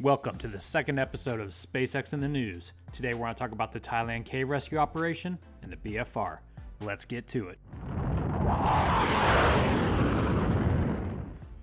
Welcome to the second episode of SpaceX in the News. Today we're going to talk about the Thailand cave rescue operation and the BFR. Let's get to it.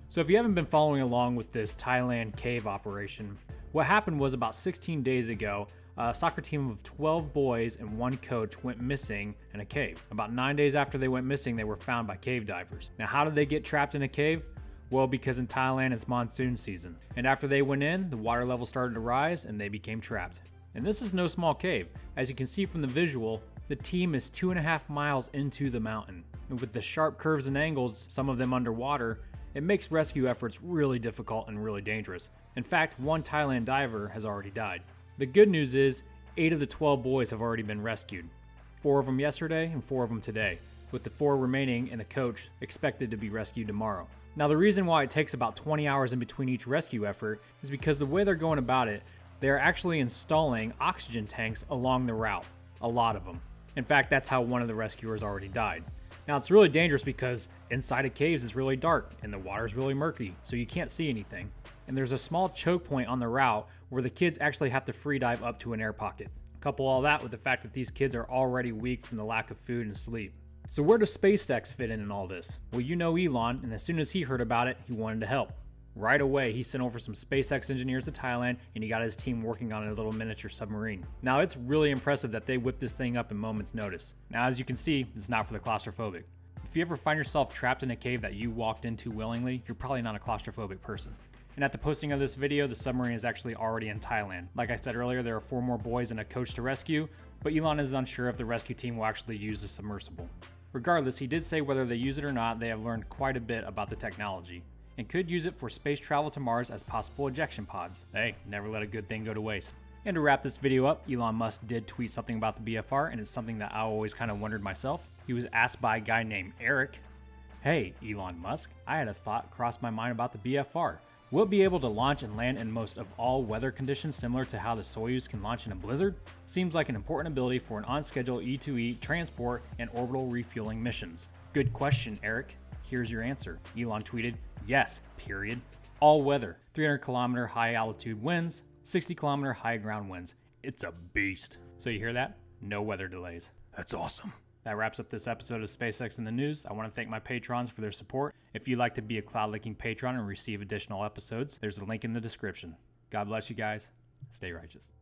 So if you haven't been following along with this Thailand cave operation, what happened was about 16 days ago, a soccer team of 12 boys and one coach went missing in a cave. About 9 days after they went missing, they were found by cave divers. Now, how did they get trapped in a cave? Well, because in Thailand it's monsoon season. And after they went in, the water level started to rise and they became trapped. And this is no small cave. As you can see from the visual, the team is 2.5 miles into the mountain. And with the sharp curves and angles, some of them underwater, it makes rescue efforts really difficult and really dangerous. In fact, one Thailand diver has already died. The good news is, 8 of the 12 boys have already been rescued. 4 of them yesterday and 4 of them today, with the 4 remaining and the coach expected to be rescued tomorrow. Now, the reason why it takes about 20 hours in between each rescue effort is because the way they're going about it, they're actually installing oxygen tanks along the route. A lot of them. In fact, that's how one of the rescuers already died. Now, it's really dangerous because inside of caves it's really dark and the water's really murky, so you can't see anything. And there's a small choke point on the route where the kids actually have to free dive up to an air pocket. Couple all that with the fact that these kids are already weak from the lack of food and sleep. So where does SpaceX fit in all this? Well, you know Elon, and as soon as he heard about it, he wanted to help. Right away, he sent over some SpaceX engineers to Thailand, and he got his team working on a little miniature submarine. Now, it's really impressive that they whipped this thing up in moments' notice. Now, as you can see, it's not for the claustrophobic. If you ever find yourself trapped in a cave that you walked into willingly, you're probably not a claustrophobic person. And at the posting of this video, the submarine is actually already in Thailand. Like I said earlier, there are 4 more boys and a coach to rescue, but Elon is unsure if the rescue team will actually use the submersible. Regardless, he did say whether they use it or not, they have learned quite a bit about the technology, and could use it for space travel to Mars as possible ejection pods. Hey, never let a good thing go to waste. And to wrap this video up, Elon Musk did tweet something about the BFR, and it's something that I always kind of wondered myself. He was asked by a guy named Eric, "Hey, Elon Musk, I had a thought cross my mind about the BFR. Will it be able to launch and land in most of all weather conditions similar to how the Soyuz can launch in a blizzard? Seems like an important ability for an on-schedule E-to-E transport and orbital refueling missions." Good question, Eric. Here's your answer. Elon tweeted, "Yes, period. All weather, 300-kilometer high altitude winds, 60-kilometer high ground winds. It's a beast." So you hear that? No weather delays. That's awesome. That wraps up this episode of SpaceX in the News. I want to thank my patrons for their support. If you'd like to be a cloud-linking patron and receive additional episodes, there's a link in the description. God bless you guys. Stay righteous.